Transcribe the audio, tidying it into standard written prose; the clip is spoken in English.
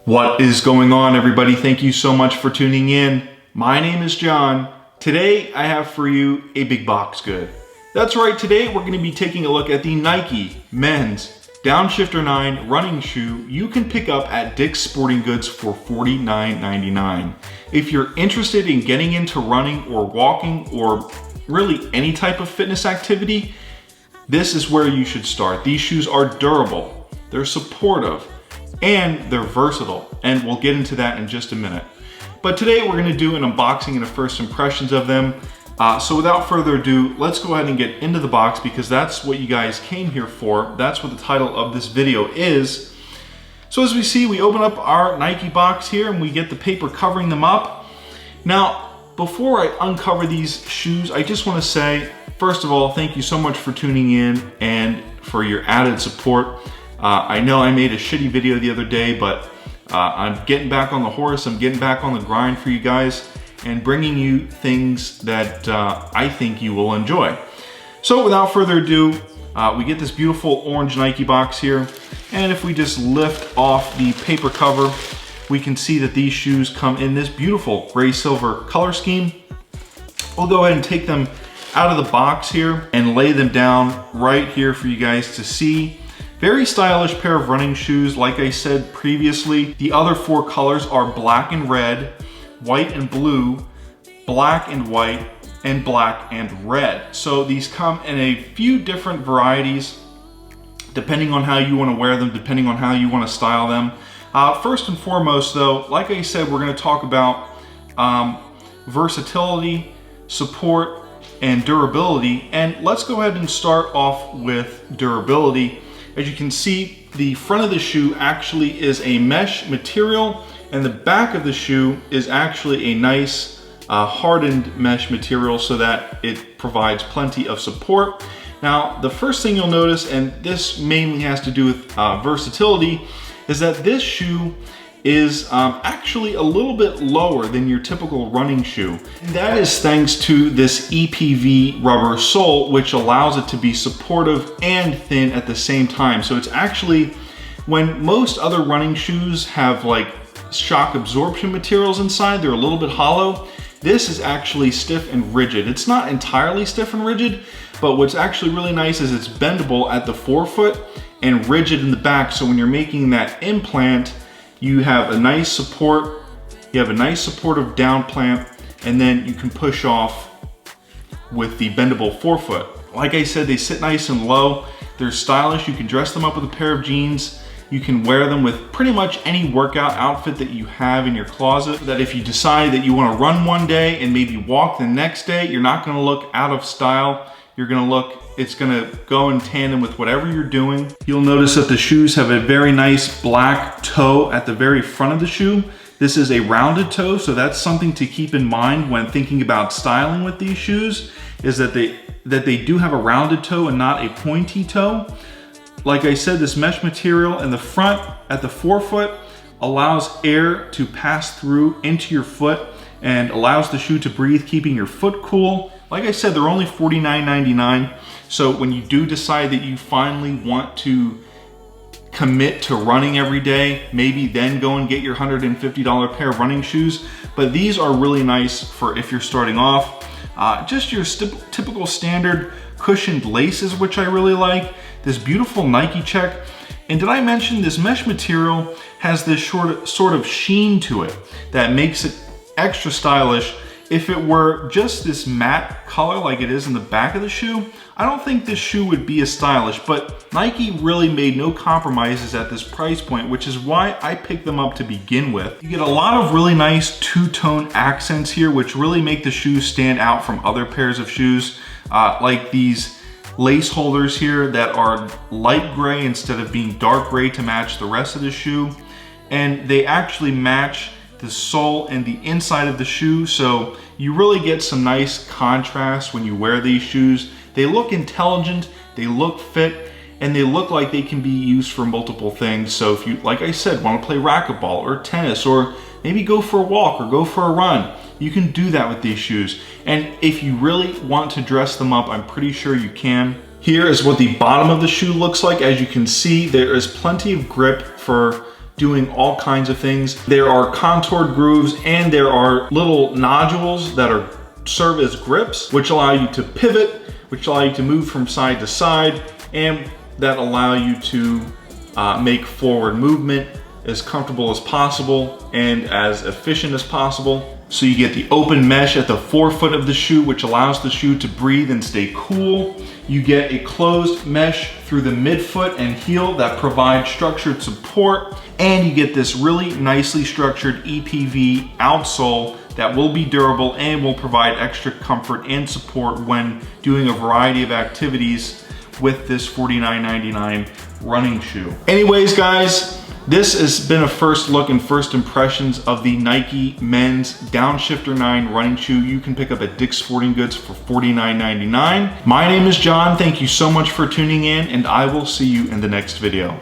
What is going on, everybody? Thank you so much for tuning in. My name is John. Today I have for you a big box good. That's right, today we're going to be taking a look at the Nike men's Downshifter 9 running shoe you can pick up at Dick's Sporting Goods for $49.99. If you're interested in getting into running or walking or really any type of fitness activity, this is where you should start. These shoes are durable, they're supportive, and they're versatile, and we'll get into that in just a minute. But today we're going to do an unboxing and a first impressions of them. So without further ado, let's go ahead and get into the box because that's what you guys came here for. That's what the title of this video is. So as we see, we open up our Nike box here and we get the paper covering them up. Now, before I uncover these shoes, I just want to say, first of all, thank you so much for tuning in and for your added support. I know I made a shitty video the other day, but I'm getting back on the horse. I'm getting back on the grind for you guys and bringing you things that I think you will enjoy. So without further ado, we get this beautiful orange Nike box here. And if we just lift off the paper cover, we can see that these shoes come in this beautiful gray silver color scheme. We'll go ahead and take them out of the box here and lay them down right here for you guys to see. Very stylish pair of running shoes. Like I said previously, the other four colors are black and red, white and blue, black and white, and black and red. So these come in a few different varieties, depending on how you want to wear them, depending on how you want to style them. First and foremost though, like I said, we're going to talk about versatility, support, and durability. And let's go ahead and start off with durability. As you can see, the front of the shoe actually is a mesh material, and the back of the shoe is actually a nice hardened mesh material so that it provides plenty of support. Now, the first thing you'll notice, and this mainly has to do with versatility, is that this shoe is actually a little bit lower than your typical running shoe. And that is thanks to this EPV rubber sole, which allows it to be supportive and thin at the same time. So it's actually, when most other running shoes have like shock absorption materials inside, they're a little bit hollow. This is actually stiff and rigid. It's not entirely stiff and rigid, but what's actually really nice is it's bendable at the forefoot and rigid in the back. So when you're making that implant, you have a nice support, you have a nice supportive down plant, and then you can push off with the bendable forefoot. Like I said, they sit nice and low. They're stylish. You can dress them up with a pair of jeans. You can wear them with pretty much any workout outfit that you have in your closet, so that if you decide that you want to run one day and maybe walk the next day, you're not going to look out of style. You're going to look, it's going to go in tandem with whatever you're doing. You'll notice that the shoes have a very nice black toe at the very front of the shoe. This is a rounded toe, so that's something to keep in mind when thinking about styling with these shoes, is that they do have a rounded toe and not a pointy toe. Like I said, this mesh material in the front at the forefoot allows air to pass through into your foot and allows the shoe to breathe, keeping your foot cool. Like I said, they're only $49.99. So when you do decide that you finally want to commit to running every day, maybe then go and get your $150 pair of running shoes. But these are really nice for if you're starting off. Just your typical standard cushioned laces, which I really like. This beautiful Nike check. And did I mention this mesh material has this sort of sheen to it that makes it extra stylish. If it were just this matte color like it is in the back of the shoe, I don't think this shoe would be as stylish, but Nike really made no compromises at this price point, which is why I picked them up to begin with. You get a lot of really nice two-tone accents here, which really make the shoes stand out from other pairs of shoes, like these lace holders here that are light gray instead of being dark gray to match the rest of the shoe. And they actually match the sole and the inside of the shoe, so you really get some nice contrast when you wear these shoes. They look intelligent, they look fit, and they look like they can be used for multiple things. So if you, like I said, want to play racquetball or tennis, or maybe go for a walk or go for a run, you can do that with these shoes. And if you really want to dress them up, I'm pretty sure you can. Here is what the bottom of the shoe looks like. As you can see, there is plenty of grip for doing all kinds of things. There are contoured grooves and there are little nodules that serve as grips, which allow you to pivot, which allow you to move from side to side, and that allow you to make forward movement as comfortable as possible and as efficient as possible. So you get the open mesh at the forefoot of the shoe, which allows the shoe to breathe and stay cool. You get a closed mesh through the midfoot and heel that provides structured support. And you get this really nicely structured EPV outsole that will be durable and will provide extra comfort and support when doing a variety of activities with this $49.99 running shoe. Anyways, guys, this has been a first look and first impressions of the Nike men's Downshifter 9 running shoe you can pick up at Dick's Sporting Goods for $49.99. My name is John. Thank you so much for tuning in, and I will see you in the next video.